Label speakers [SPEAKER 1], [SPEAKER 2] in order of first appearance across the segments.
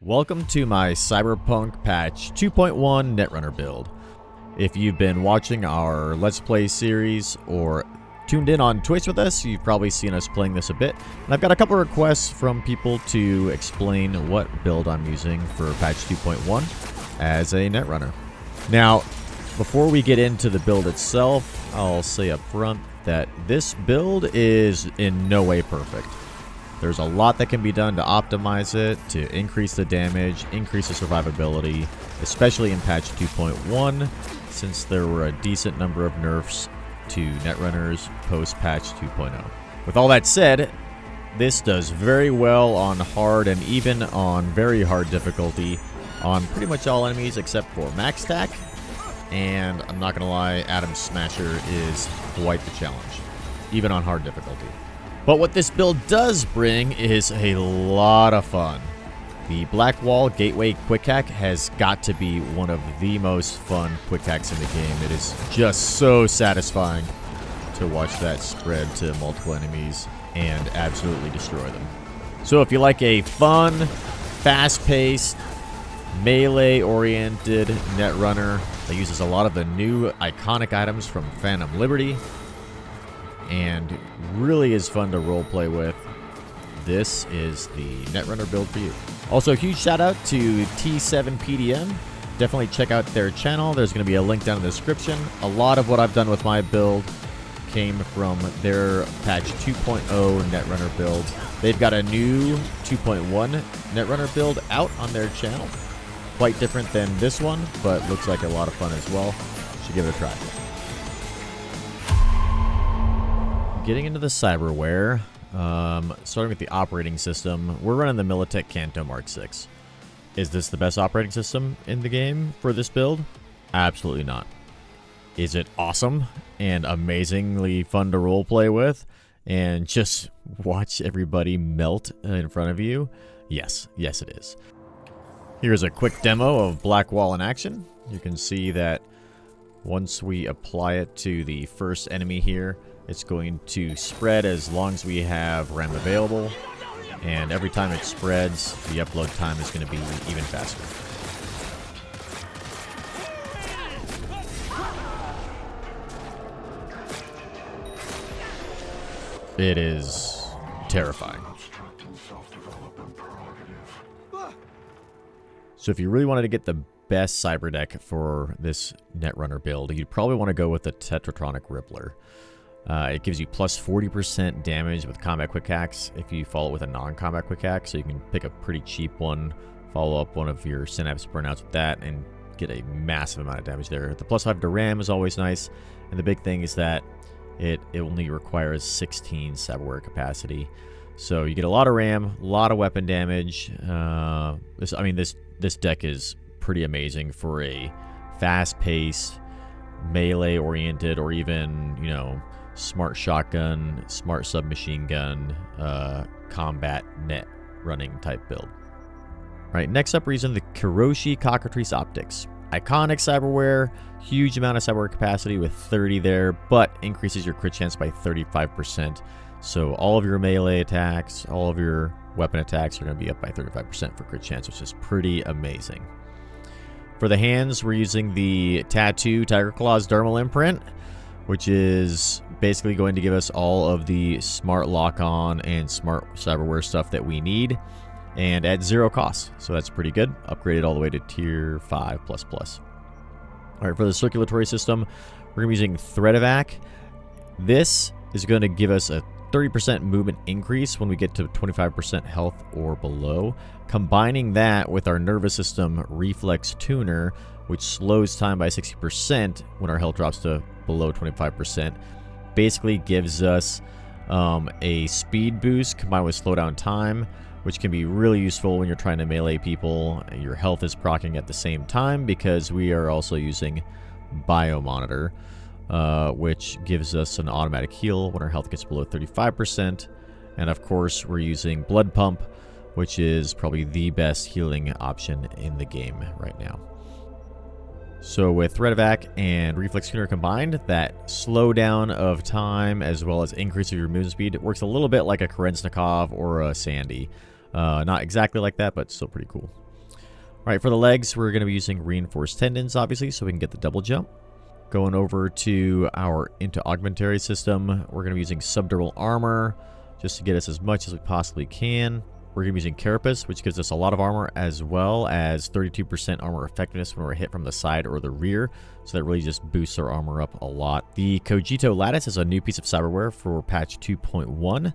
[SPEAKER 1] Welcome to my Cyberpunk patch 2.1 Netrunner build. If you've been watching our Let's Play series or tuned in on Twitch with us, you've probably seen us playing this a bit. And I've got a couple requests from people to explain what build I'm using for patch 2.1 as a Netrunner. Now, before we get into the build itself, I'll say up front that this build is in no way perfect. There's a lot that can be done to optimize it, to increase the damage, increase the survivability, especially in patch 2.1, since there were a decent number of nerfs to Netrunners post-patch 2.0. With all that said, this does very well on hard and even on very hard difficulty on pretty much all enemies except for max tack, and I'm not going to lie, Atom Smasher is quite the challenge, even on hard difficulty. But what this build does bring is a lot of fun. The Black Wall Gateway Quick Hack has got to be one of the most fun quick hacks in the game. It is just so satisfying to watch that spread to multiple enemies and absolutely destroy them. So if you like a fun, fast-paced, melee-oriented Netrunner that uses a lot of the new iconic items from Phantom Liberty, and really is fun to roleplay with, this is the Netrunner build for you. Also, a huge shout out to T7PDM. Definitely check out their channel. There's going to be a link down in the description. A lot of what I've done with my build came from their patch 2.0 Netrunner build. They've got a new 2.1 Netrunner build out on their channel. Quite different than this one, but looks like a lot of fun as well. Should give it a try. Getting into the cyberware, starting with the operating system, we're running the Militech Canto Mark 6. Is this the best operating system in the game for this build? Absolutely not. Is it awesome and amazingly fun to roleplay with and just watch everybody melt in front of you? Yes, yes it is. Here's a quick demo of Black Wall in action. You can see that once we apply it to the first enemy here, it's going to spread as long as we have RAM available, and every time it spreads, the upload time is going to be even faster. It is terrifying. So if you really wanted to get the best cyber deck for this Netrunner build, you'd probably want to go with the Tetratronic Rippler. It gives you plus 40% damage with combat quick hacks if you follow it with a non-combat quick hack, so you can pick a pretty cheap one, follow up one of your synapse burnouts with that, and get a massive amount of damage there. The plus 5 to RAM is always nice, and the big thing is that it only requires 16 cyberware capacity. So you get a lot of RAM, a lot of weapon damage. This deck is pretty amazing for a fast-paced, melee-oriented, or even, smart shotgun, smart submachine gun, combat net running type build. All right, next up, we're using the Kiroshi Cockatrice Optics. Iconic cyberware, huge amount of cyberware capacity with 30 there, but increases your crit chance by 35%. So all of your melee attacks, all of your weapon attacks are going to be up by 35% for crit chance, which is pretty amazing. For the hands, we're using the Tattoo Tiger Claws Dermal Imprint, which is basically going to give us all of the smart lock-on and smart cyberware stuff that we need, and at 0 cost. So that's pretty good. Upgraded all the way to tier 5++. All right, for the circulatory system, we're going to be using Threat-Evac. This is going to give us a 30% movement increase when we get to 25% health or below. Combining that with our nervous system Reflex Tuner, which slows time by 60% when our health drops to below 25%, basically gives us a speed boost combined with slowdown time, which can be really useful when you're trying to melee people. Your health is proccing at the same time because we are also using Biomonitor, which gives us an automatic heal when our health gets below 35%. And of course, we're using Blood Pump, which is probably the best healing option in the game right now. So with Threat-Evac and Reflex Tuner combined, that slowdown of time as well as increase of your movement speed, it works a little bit like a Kerensnikov or a Sandy. Not exactly like that, but still pretty cool. All right, for the legs, we're going to be using reinforced tendons, obviously, so we can get the double jump. Going over to our into-augmentary system, we're going to be using subdural armor just to get us as much as we possibly can. We're going to be using Carapace, which gives us a lot of armor, as well as 32% armor effectiveness when we're hit from the side or the rear. So that really just boosts our armor up a lot. The Cogito Lattice is a new piece of cyberware for patch 2.1.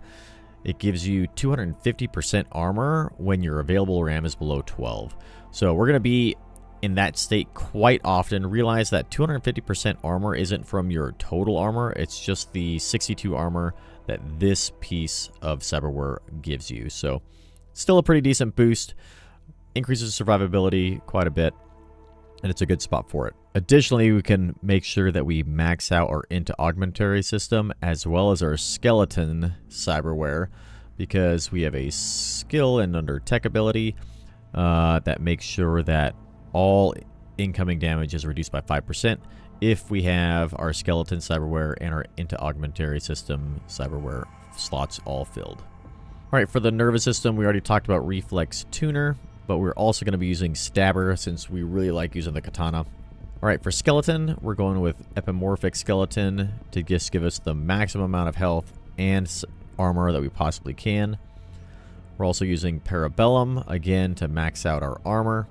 [SPEAKER 1] It gives you 250% armor when your available RAM is below 12. So we're going to be in that state quite often. Realize that 250% armor isn't from your total armor. It's just the 62 armor that this piece of cyberware gives you. So still a pretty decent boost. Increases survivability quite a bit, and it's a good spot for it. Additionally, we can make sure that we max out our into-augmentary system as well as our skeleton cyberware, because we have a skill and under tech ability that makes sure that all incoming damage is reduced by 5% if we have our skeleton cyberware and our into-augmentary system cyberware slots all filled. All right, for the nervous system, we already talked about Reflex Tuner, but we're also going to be using Stabber since we really like using the katana. All right, for skeleton, we're going with Epimorphic Skeleton to just give us the maximum amount of health and armor that we possibly can. We're also using Parabellum, again, to max out our armor,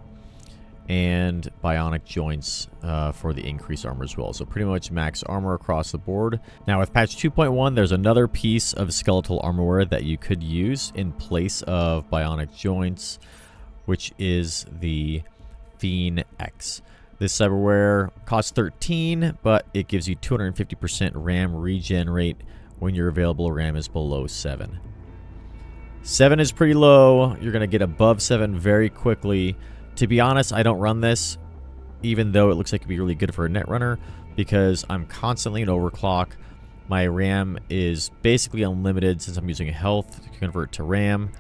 [SPEAKER 1] and Bionic Joints for the increased armor as well. So pretty much max armor across the board. Now with patch 2.1, there's another piece of skeletal armorware that you could use in place of Bionic Joints, which is the Fiend X. This cyberware costs 13, but it gives you 250% RAM regen rate when your available RAM is below 7. 7 is pretty low. You're going to get above 7 very quickly. To be honest, I don't run this, even though it looks like it'd be really good for a Netrunner, because I'm constantly in overclock. My RAM is basically unlimited since I'm using health to convert to RAM.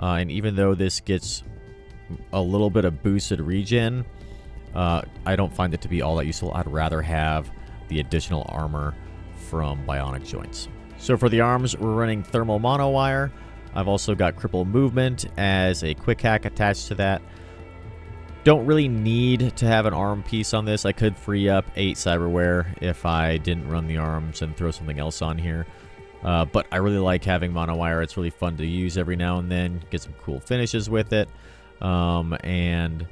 [SPEAKER 1] And even though this gets a little bit of boosted regen, I don't find it to be all that useful. I'd rather have the additional armor from Bionic Joints. So for the arms, we're running thermal monowire. I've also got cripple movement as a quick hack attached to that. Don't really need to have an arm piece on this. I could free up 8 cyberware if I didn't run the arms and throw something else on here. But I really like having monowire. It's really fun to use every now and then. Get some cool finishes with it. And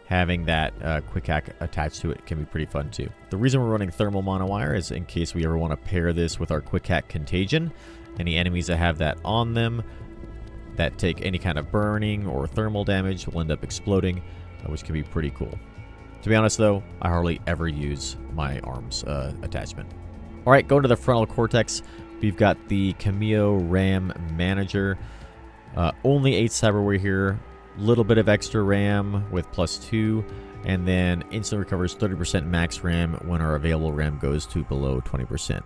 [SPEAKER 1] having that quick hack attached to it can be pretty fun too. The reason we're running thermal monowire is in case we ever want to pair this with our quick hack contagion. Any enemies that have that on them that take any kind of burning or thermal damage will end up exploding, which can be pretty cool. To be honest though, I hardly ever use my arms attachment. All right, going to the frontal cortex, we've got the Cameo RAM Manager. Only 8 cyberware here, little bit of extra RAM with +2, and then instantly recovers 30% max RAM when our available RAM goes to below 20%.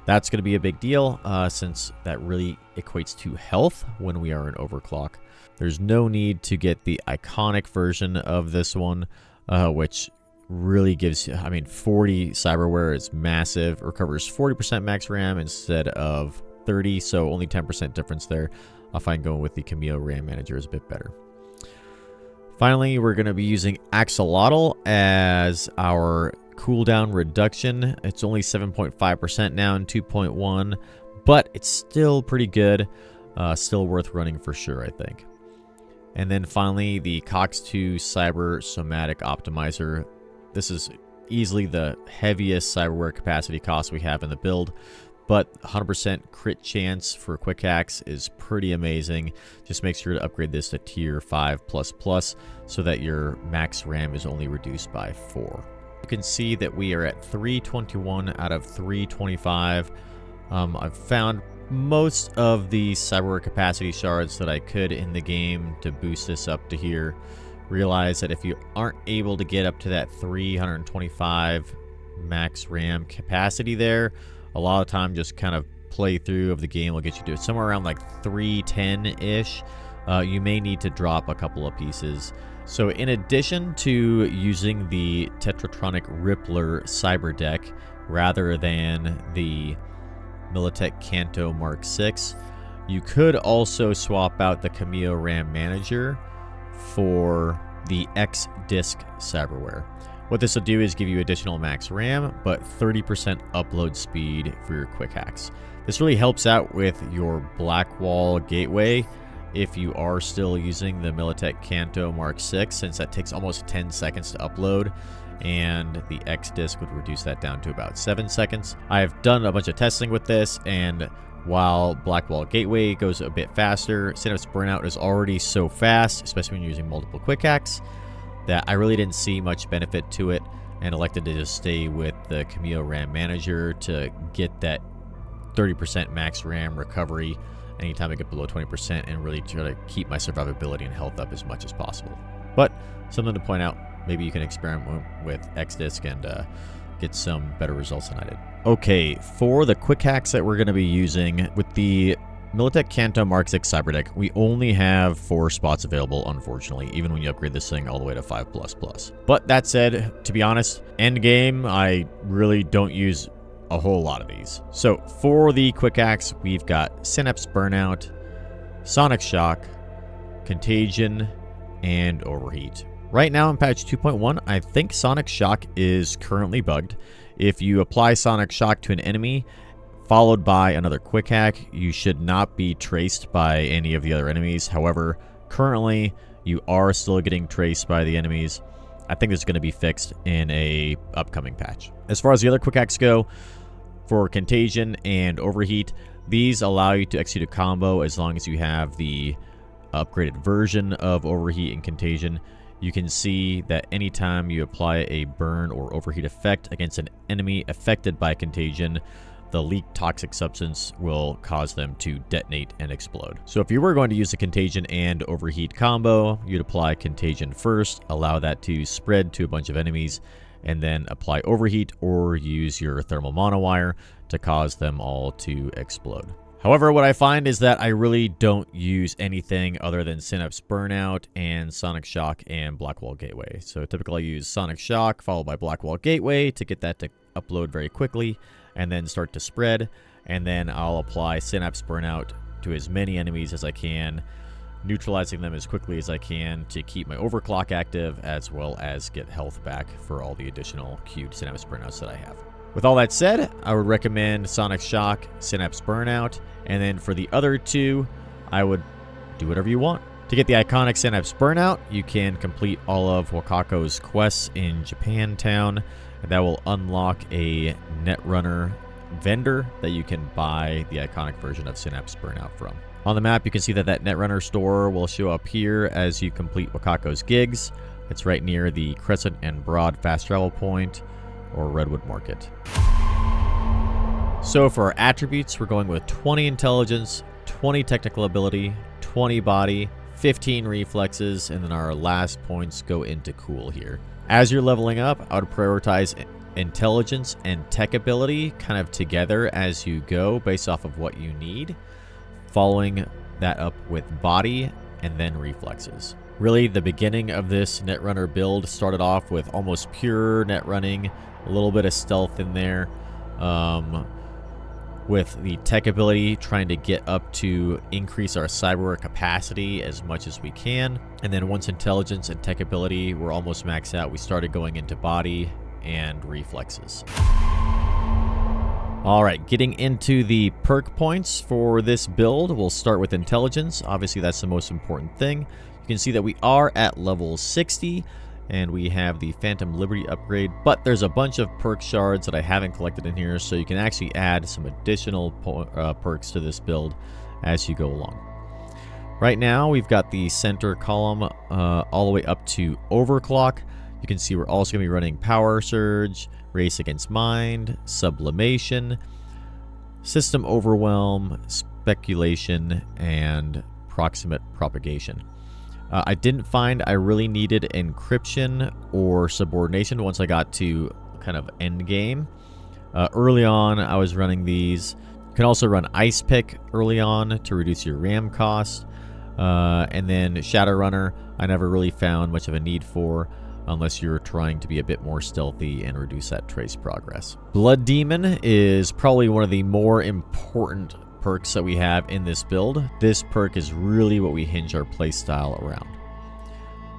[SPEAKER 1] That's going to be a big deal since that really equates to health when we are in overclock. There's no need to get the iconic version of this one, which really gives, 40 cyberware is massive. Recovers 40% max RAM instead of 30, so only 10% difference there. I find going with the Cameo RAM Manager is a bit better. Finally, we're going to be using Axolotl as our cooldown reduction. It's only 7.5% now in 2.1, but it's still pretty good. Still worth running for sure, I think. And then finally, the Cox2 Cyber Somatic Optimizer. This is easily the heaviest cyberware capacity cost we have in the build, but 100% crit chance for quick hacks is pretty amazing. Just make sure to upgrade this to tier 5++ so that your max RAM is only reduced by 4. You can see that we are at 321 out of 325. I've found most of the cyberware capacity shards that I could in the game to boost this up to here. Realize that if you aren't able to get up to that 325 max RAM capacity there, a lot of time just kind of play through of the game will get you to somewhere around like 310-ish. You may need to drop a couple of pieces. So in addition to using the Tetratronic Rippler Cyber Deck rather than the Militech Canto Mark 6, you could also swap out the Cameo RAM Manager for the X-Disc Cyberware. What this will do is give you additional max RAM, but 30% upload speed for your quick hacks. This really helps out with your Blackwall gateway if you are still using the Militech Canto Mark 6, since that takes almost 10 seconds to upload, and the X-Disc would reduce that down to about 7 seconds. I've done a bunch of testing with this, and while Blackwall Gateway goes a bit faster, Synapse Burnout is already so fast, especially when you're using multiple quick hacks, that I really didn't see much benefit to it, and elected to just stay with the Cameo RAM Manager to get that 30% max RAM recovery anytime I get below 20%, and really try to keep my survivability and health up as much as possible. But something to point out, maybe you can experiment with X-Disc and get some better results than I did. Okay, for the quick hacks that we're going to be using with the Militech Canto Mark 6 Cybernetic, we only have 4 spots available, unfortunately, even when you upgrade this thing all the way to 5++. But that said, to be honest, end game, I really don't use a whole lot of these. So for the quick hacks, we've got Synapse Burnout, Sonic Shock, Contagion, and Overheat. Right now in patch 2.1, I think Sonic Shock is currently bugged. If you apply Sonic Shock to an enemy, followed by another quick hack, you should not be traced by any of the other enemies. However, currently, you are still getting traced by the enemies. I think this is going to be fixed in a upcoming patch. As far as the other quick hacks go, for Contagion and Overheat, these allow you to execute a combo as long as you have the upgraded version of Overheat and Contagion. You can see that anytime you apply a burn or overheat effect against an enemy affected by Contagion, the leaked toxic substance will cause them to detonate and explode. So if you were going to use the Contagion and Overheat combo, you'd apply Contagion first, allow that to spread to a bunch of enemies, and then apply Overheat or use your thermal monowire to cause them all to explode. However, what I find is that I really don't use anything other than Synapse Burnout and Sonic Shock and Blackwall Gateway. So typically I use Sonic Shock followed by Blackwall Gateway to get that to upload very quickly and then start to spread. And then I'll apply Synapse Burnout to as many enemies as I can, neutralizing them as quickly as I can to keep my overclock active, as well as get health back for all the additional queued Synapse Burnouts that I have. With all that said, I would recommend Sonic Shock, Synapse Burnout, and then for the other two, I would do whatever you want. To get the iconic Synapse Burnout, you can complete all of Wakako's quests in Japantown, and that will unlock a Netrunner vendor that you can buy the iconic version of Synapse Burnout from. On the map, you can see that Netrunner store will show up here as you complete Wakako's gigs. It's right near the Crescent and Broad fast travel point, or Redwood Market. So for our attributes, we're going with 20 intelligence, 20 technical ability, 20 body, 15 reflexes, and then our last points go into cool here. As you're leveling up, I would prioritize intelligence and tech ability kind of together as you go based off of what you need, following that up with body and then reflexes. Really, the beginning of this Netrunner build started off with almost pure net running, a little bit of stealth in there, with the tech ability trying to get up to increase our cyberware capacity as much as we can. And then once intelligence and tech ability were almost maxed out, we started going into body and reflexes. All right, getting into the perk points for this build, we'll start with intelligence. Obviously, that's the most important thing. You can see that we are at level 60, and we have the Phantom Liberty upgrade, but there's a bunch of perk shards that I haven't collected in here, so you can actually add some additional perks to this build as you go along. Right now, we've got the center column all the way up to Overclock. You can see we're also going to be running Power Surge, Race Against Mind, Sublimation, System Overwhelm, Speculation, and Proximate Propagation. I didn't find I really needed encryption or subordination once I got to kind of end game. Early on, I was running these. You can also run Ice Pick early on to reduce your RAM cost. And then Shadowrunner, I never really found much of a need for, unless you're trying to be a bit more stealthy and reduce that trace progress. Blood Demon is probably one of the more important perks that we have in this build. This perk is really what we hinge our playstyle around.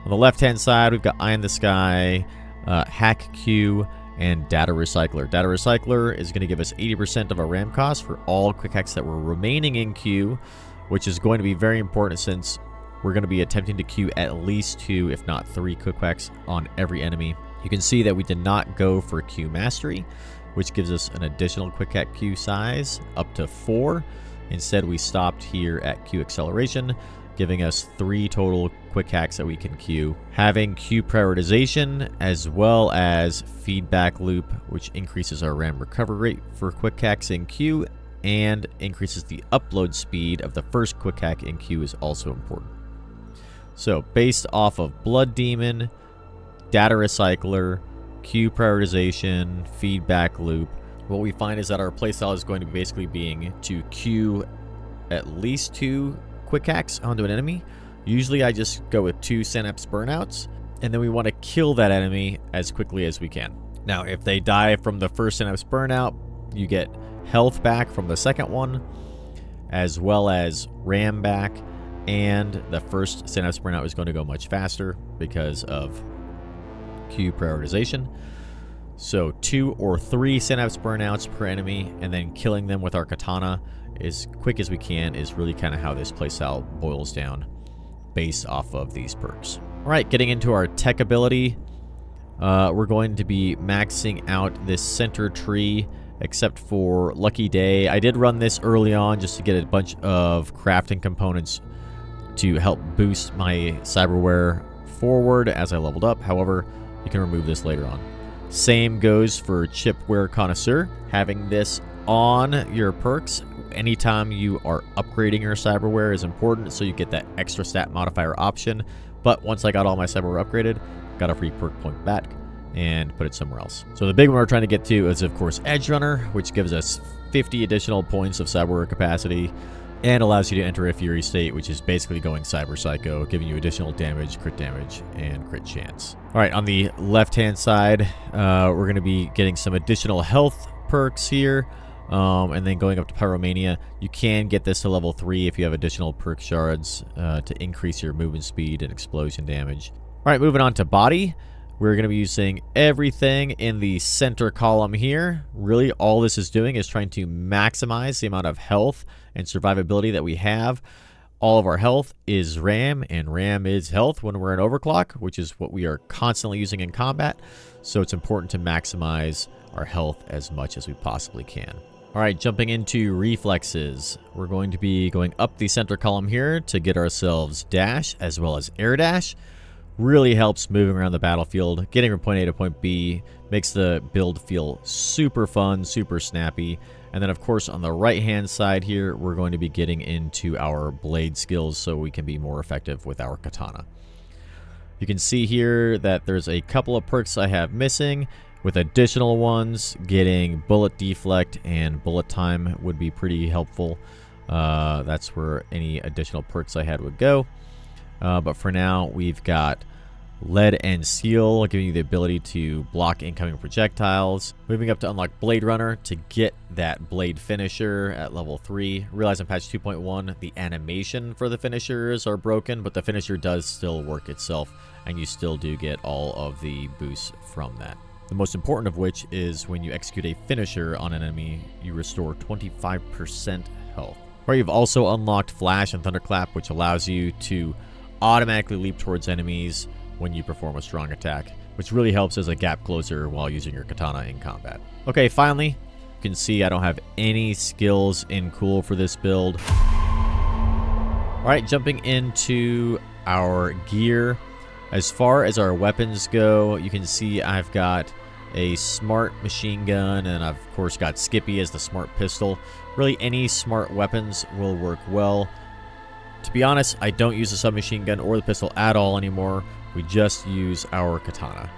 [SPEAKER 1] On the left-hand side, we've got Eye in the Sky, Hack Q, and Data Recycler. Data Recycler is going to give us 80% of our RAM cost for all quick hacks that were remaining in Q, which is going to be very important since we're going to be attempting to Q at least 2, if not 3 quick hacks on every enemy. You can see that we did not go for Q Mastery, which gives us an additional quick hack Q size up to 4. Instead, we stopped here at Q Acceleration, giving us 3 total quick hacks that we can queue. Having Q Prioritization as well as Feedback Loop, which increases our RAM recovery rate for quick hacks in Q and increases the upload speed of the first quick hack in Q is also important. So based off of Blood Demon, Data Recycler, Q Prioritization, Feedback Loop, what we find is that our playstyle is going to be basically being to queue at least 2 quick hacks onto an enemy. Usually I just go with 2 Synapse Burnouts, and then we want to kill that enemy as quickly as we can. Now, if they die from the first Synapse Burnout, you get health back from the second one, as well as RAM back, and the first Synapse Burnout is going to go much faster because of Q Prioritization. So 2 or 3 Synapse Burnouts per enemy, and then killing them with our katana as quick as we can is really kind of how this playstyle boils down based off of these perks. All right, getting into our tech ability, we're going to be maxing out this center tree, except for Lucky Day. I did run this early on just to get a bunch of crafting components to help boost my cyberware forward as I leveled up. However, you can remove this later on. Same goes for Chipware Connoisseur. Having this on your perks anytime you are upgrading your cyberware is important, so you get that extra stat modifier option. But once I got all my cyberware upgraded, got a free perk point back and put it somewhere else. So the big one we're trying to get to is, of course, Edge Runner, which gives us 50 additional points of cyberware capacity and allows you to enter a Fury state, which is basically going Cyber Psycho, giving you additional damage, and crit chance. All right, on the left-hand side, we're going to be getting some additional health perks here, and then going up to Pyromania. You can get this to level 3 if you have additional perk shards to increase your movement speed and explosion damage. All right, moving on to Body. We're going to be using everything in the center column here. Really, all this is doing is trying to maximize the amount of health and survivability that we have. All of our health is RAM, and RAM is health when we're in overclock, which is what we are constantly using in combat. So it's important to maximize our health as much as we possibly can. All right, jumping into reflexes. We're going to be going up the center column here to get ourselves dash as well as air dash. Really helps moving around the battlefield. Getting from point A to point B makes the build feel super fun, super snappy. And then, of course, on the right-hand side here, we're going to be getting into our blade skills so we can be more effective with our katana. You can see here that there's a couple of perks I have missing. With additional ones, getting bullet deflect and bullet time would be pretty helpful. That's where any additional perks I had would go. But for now, we've got Lead and Seal, giving you the ability to block incoming projectiles. Moving up to unlock Blade Runner to get that blade finisher at level 3. Realize in patch 2.1, the animation for the finishers are broken, but the finisher does still work itself, and you still do get all of the boosts from that. The most important of which is when you execute a finisher on an enemy, you restore 25% health. Or you've also unlocked Flash and Thunderclap, which allows you to automatically leap towards enemies when you perform a strong attack, which really helps as a gap closer while using your katana in combat. Okay, finally, you can see I don't have any skills in cool for this build. All right, jumping into our gear. As far as our weapons go, you can see I've got a smart machine gun, and I've, of course, got Skippy as the smart pistol. Really, any smart weapons will work well. To be honest, I don't use the submachine gun or the pistol at all anymore. We just use our katana.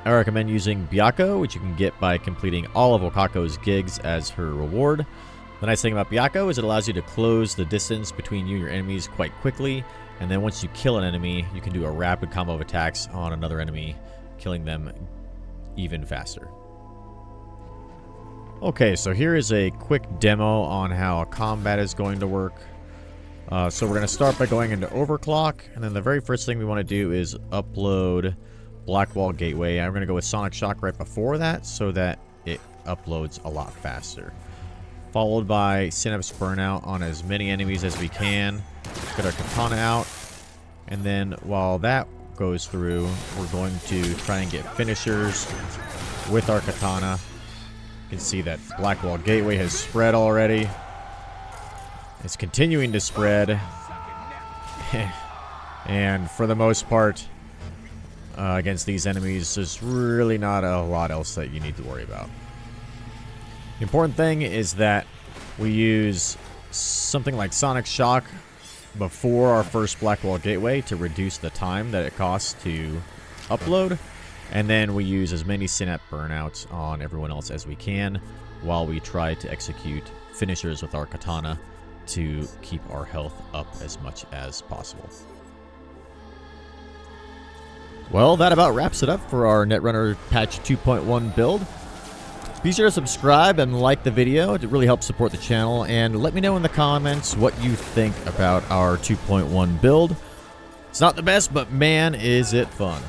[SPEAKER 1] I recommend using Byakko, which you can get by completing all of Okako's gigs as her reward. The nice thing about Byakko is it allows you to close the distance between you and your enemies quite quickly, and then once you kill an enemy, you can do a rapid combo of attacks on another enemy, killing them even faster. Okay, so here is a quick demo on how combat is going to work. So we're going to start by going into overclock, and then the very first thing we want to do is upload Blackwall Gateway. I'm going to go with Sonic Shock right before that so that it uploads a lot faster. Followed by Synapse Burnout on as many enemies as we can. Get our katana out, and then while that goes through, we're going to try and get finishers with our katana. You can see that Blackwall Gateway has spread already. It's continuing to spread. And for the most part, against these enemies, there's really not a lot else that you need to worry about. The important thing is that we use something like Sonic Shock before our first Blackwall Gateway to reduce the time that it costs to upload. And then we use as many Synapse Burnouts on everyone else as we can while we try to execute finishers with our katana to keep our health up as much as possible. Well, that about wraps it up for our Netrunner patch 2.1 build. Be sure to subscribe and like the video. It really helps support the channel. And let me know in the comments what you think about our 2.1 build. It's not the best, but man, is it fun.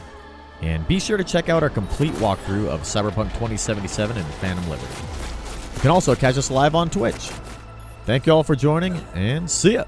[SPEAKER 1] And be sure to check out our complete walkthrough of Cyberpunk 2077 and Phantom Liberty. You can also catch us live on Twitch. Thank you all for joining, and see ya!